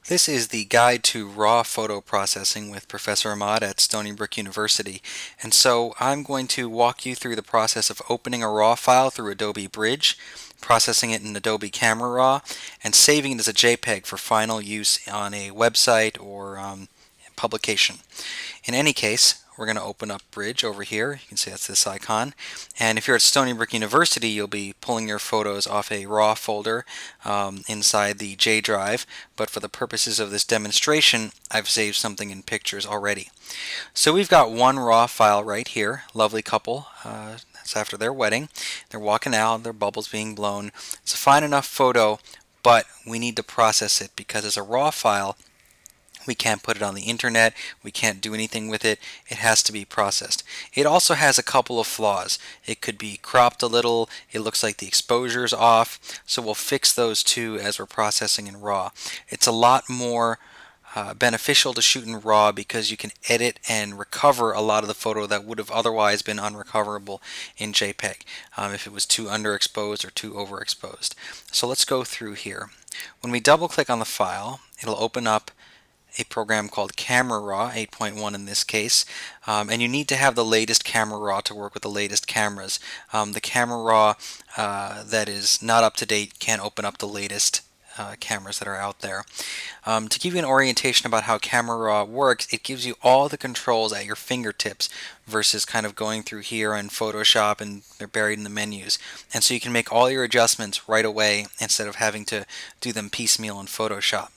This is the Guide to Raw Photo Processing with Professor Ahmad at Stony Brook University. And so I'm going to walk you through the process of opening a RAW file through Adobe Bridge, processing it in Adobe Camera Raw, and saving it as a JPEG for final use on a website or publication. In any case, we're going to open up Bridge over here. You can see that's this icon. And if you're at Stony Brook University, you'll be pulling your photos off a RAW folder inside the J drive. But for the purposes of this demonstration, I've saved something in Pictures already. So we've got one RAW file right here. Lovely couple. That's after their wedding. They're walking out, their bubbles being blown. It's a fine enough photo, but we need to process it because as a RAW file, we can't put it on the internet. We can't do anything with it. It has to be processed. It also has a couple of flaws. It could be cropped a little. It looks like the exposure's off. So we'll fix those too as we're processing in RAW. It's a lot more beneficial to shoot in RAW because you can edit and recover a lot of the photo that would have otherwise been unrecoverable in JPEG if it was too underexposed or too overexposed. So let's go through here. When we double click on the file, it'll open up a program called Camera Raw 8.1 in this case, and you need to have the latest Camera Raw to work with the latest cameras. The Camera Raw that is not up to date can't open up the latest cameras that are out there. To give you an orientation about how Camera Raw works, it gives you all the controls at your fingertips versus kind of going through here in Photoshop and they're buried in the menus. And so you can make all your adjustments right away instead of having to do them piecemeal in Photoshop.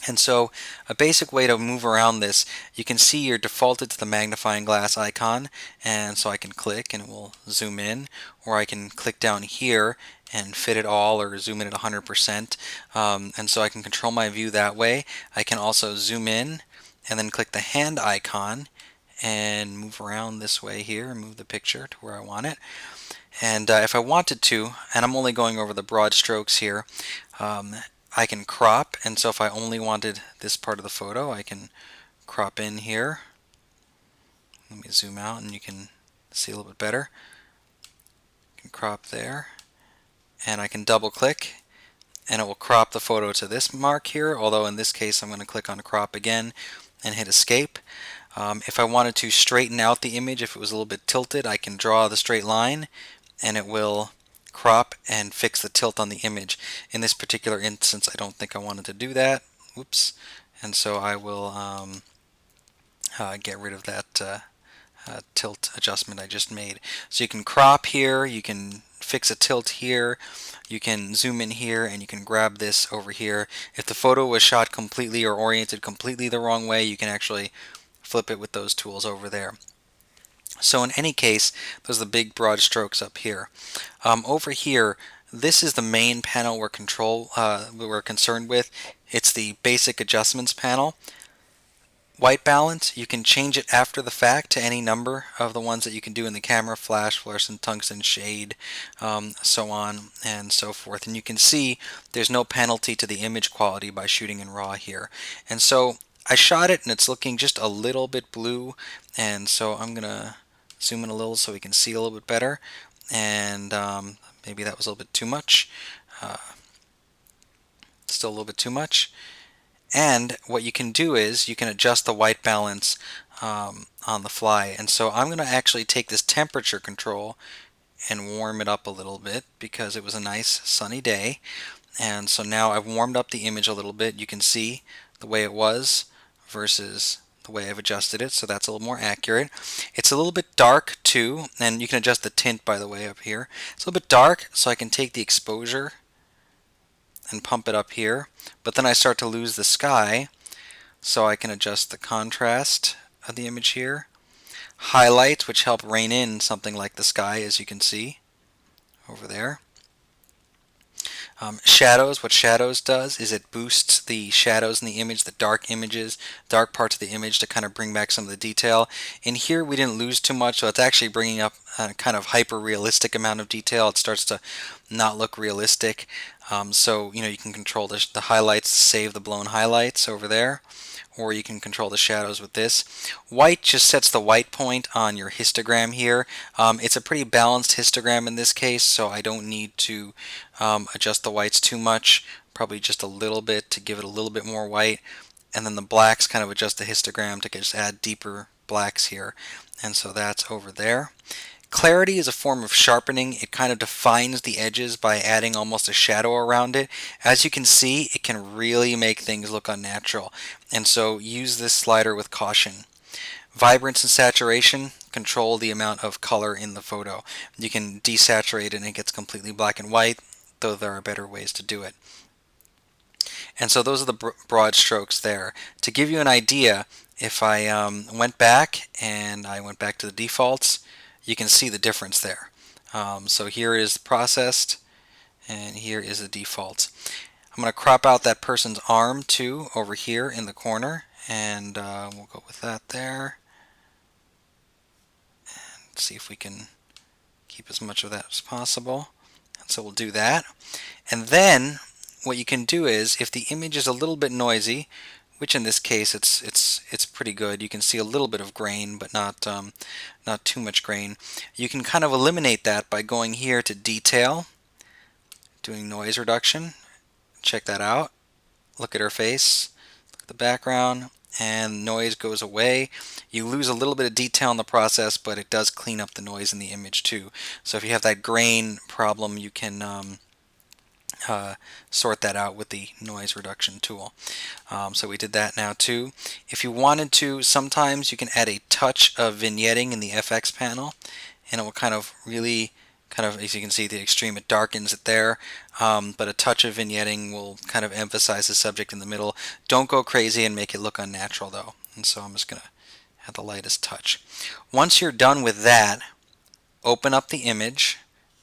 And so a basic way to move around this, you can see you're defaulted to the magnifying glass icon, and so I can click and it will zoom in, or I can click down here and fit it all or zoom in at 100%, and so I can control my view that way. I can also zoom in and then click the hand icon and move around this way here and move the picture to where I want it. And if I wanted to, and I'm only going over the broad strokes here, I can crop, and so if I only wanted this part of the photo, I can crop in here. Let me zoom out and you can see a little bit better. I can crop there, and I can double click and it will crop the photo to this mark here, although in this case I'm going to click on crop again and hit escape. If I wanted to straighten out the image, if it was a little bit tilted, I can draw the straight line and it will crop and fix the tilt on the image. In this particular instance, I don't think I wanted to do that. Whoops. And so I will get rid of that tilt adjustment I just made. So you can crop here, you can fix a tilt here, you can zoom in here, and you can grab this over here. If the photo was shot completely or oriented completely the wrong way, you can actually flip it with those tools over there. So in any case, those are the big broad strokes up here. Over here, this is the main panel we're concerned with. It's the basic adjustments panel. White balance, you can change it after the fact to any number of the ones that you can do in the camera: flash, fluorescent, tungsten, shade, so on and so forth. And you can see there's no penalty to the image quality by shooting in RAW here. And so I shot it and it's looking just a little bit blue, and so I'm gonna zoom in a little so we can see a little bit better. And maybe that was a little bit too much. Still a little bit too much. And what you can do is you can adjust the white balance on the fly. And so I'm going to actually take this temperature control and warm it up a little bit because it was a nice sunny day. And so now I've warmed up the image a little bit. You can see the way it was versus the way I've adjusted it, so that's a little more accurate. It's a little bit dark too, and you can adjust the tint, by the way, up here. It's a little bit dark, so I can take the exposure and pump it up here, but then I start to lose the sky, so I can adjust the contrast of the image here. Highlights, which help rein in something like the sky, as you can see over there. Shadows, what shadows does is it boosts the shadows in the image, the dark images, dark parts of the image, to kind of bring back some of the detail. In here we didn't lose too much, so it's actually bringing up a kind of hyper-realistic amount of detail. It starts to not look realistic. So you can control the highlights, save the blown highlights over there, or you can control the shadows with this. White just sets the white point on your histogram here. It's a pretty balanced histogram in this case, so I don't need to adjust the whites too much. probably just a little bit to give it a little bit more white, and then the blacks kind of adjust the histogram to just add deeper blacks here, and so that's over there. Clarity is a form of sharpening. It kind of defines the edges by adding almost a shadow around it. As you can see, it can really make things look unnatural, and so use this slider with caution. Vibrance and saturation control the amount of color in the photo. You can desaturate it and it gets completely black and white, though there are better ways to do it. And so those are the broad strokes there. To give you an idea, if I went back and I went back to the defaults, you can see the difference there. So here is processed, and here is the defaults. I'm going to crop out that person's arm too over here in the corner, and we'll go with that there. And see if we can keep as much of that as possible. And so we'll do that. And then what you can do is, if the image is a little bit noisy, which in this case it's pretty good, you can see a little bit of grain, but not too much grain. You can kind of eliminate that by going here to Detail, doing Noise Reduction. Check that out. Look at her face, look at the background, and noise goes away. You lose a little bit of detail in the process, but it does clean up the noise in the image too. So if you have that grain problem, you can sort that out with the noise reduction tool. So we did that now too. If you wanted to, sometimes you can add a touch of vignetting in the FX panel, and it will kind of really, as you can see, the extreme, it darkens it there, but a touch of vignetting will kind of emphasize the subject in the middle. Don't go crazy and make it look unnatural though. And so I'm just going to add the lightest touch. Once you're done with that, open up the image.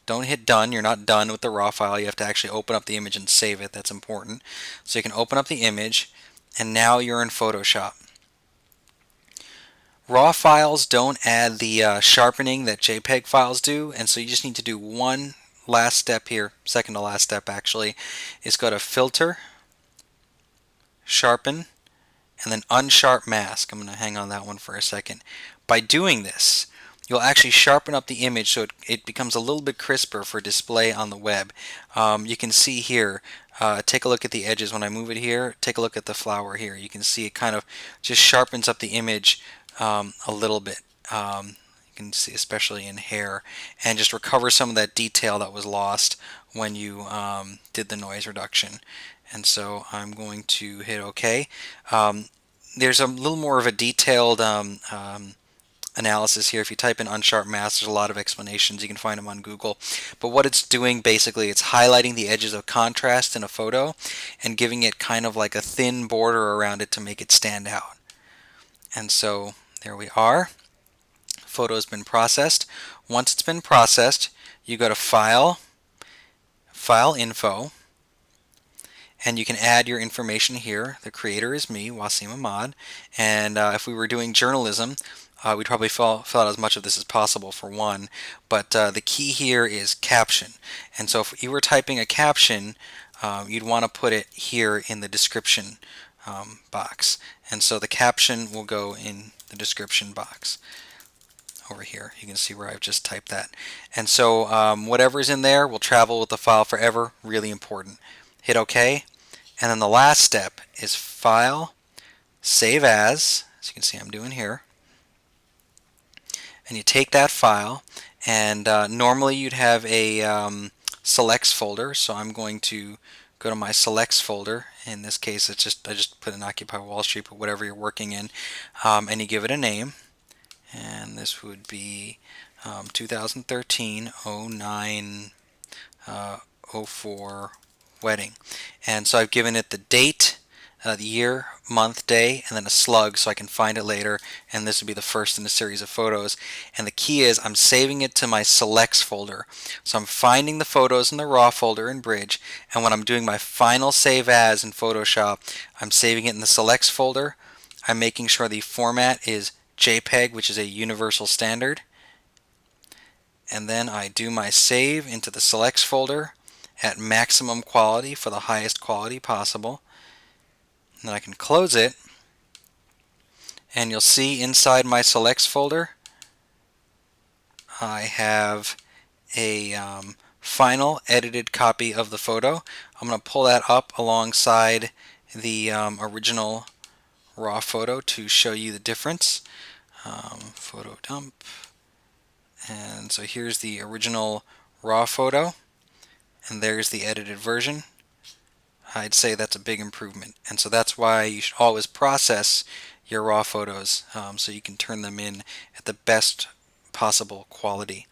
Don't hit done. You're not done with the raw file. You have to actually open up the image and save it. That's important. So you can open up the image, and now you're in Photoshop. Raw files don't add the sharpening that JPEG files do, and so you just need to do one last step here, second to last step actually, is go to Filter, Sharpen, and then Unsharp Mask. I'm going to hang on that one for a second. By doing this, you'll actually sharpen up the image so it becomes a little bit crisper for display on the web. You can see here, take a look at the edges when I move it here, take a look at the flower here. You can see it kind of just sharpens up the image a little bit. You can see especially in hair, and just recover some of that detail that was lost when you did the noise reduction. And so I'm going to hit OK. There's a little more of a detailed analysis here. If you type in unsharp mask, there's a lot of explanations. You can find them on Google. But what it's doing basically, it's highlighting the edges of contrast in a photo and giving it kind of like a thin border around it to make it stand out. And so there we are. Photo has been processed. Once it's been processed, you go to File, File Info, and you can add your information here. The creator is me, Wasim Ahmad, and if we were doing journalism, we'd probably fill out as much of this as possible for one, but the key here is caption. And so if you were typing a caption, you'd want to put it here in the description box. And so the caption will go in the description box over here. You can see where I've just typed that. And so whatever's in there will travel with the file forever. Really important. Hit OK. And then the last step is File, Save As you can see I'm doing here. And you take that file, and normally you'd have a selects folder, so I'm going to go to my selects folder. In this case, it's I just put in Occupy Wall Street, but whatever you're working in, and you give it a name, and this would be 2013-09-04 wedding. And so I've given it the date, the year, month, day, and then a slug so I can find it later, and this would be the first in a series of photos. And the key is I'm saving it to my selects folder. So I'm finding the photos in the raw folder in Bridge, and when I'm doing my final save as in Photoshop, I'm saving it in the selects folder. I'm making sure the format is JPEG, which is a universal standard, and then I do my save into the selects folder at maximum quality for the highest quality possible. And then I can close it, and you'll see inside my selects folder I have a final edited copy of the photo. I'm going to pull that up alongside the original raw photo to show you the difference. Photo dump. And so here's the original raw photo, and there's the edited version. I'd say that's a big improvement. And so that's why you should always process your raw photos so you can turn them in at the best possible quality.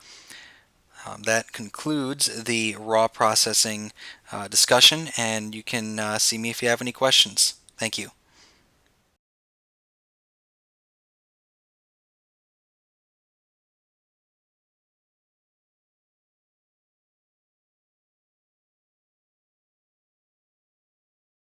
That concludes the raw processing discussion, and you can see me if you have any questions. Thank you.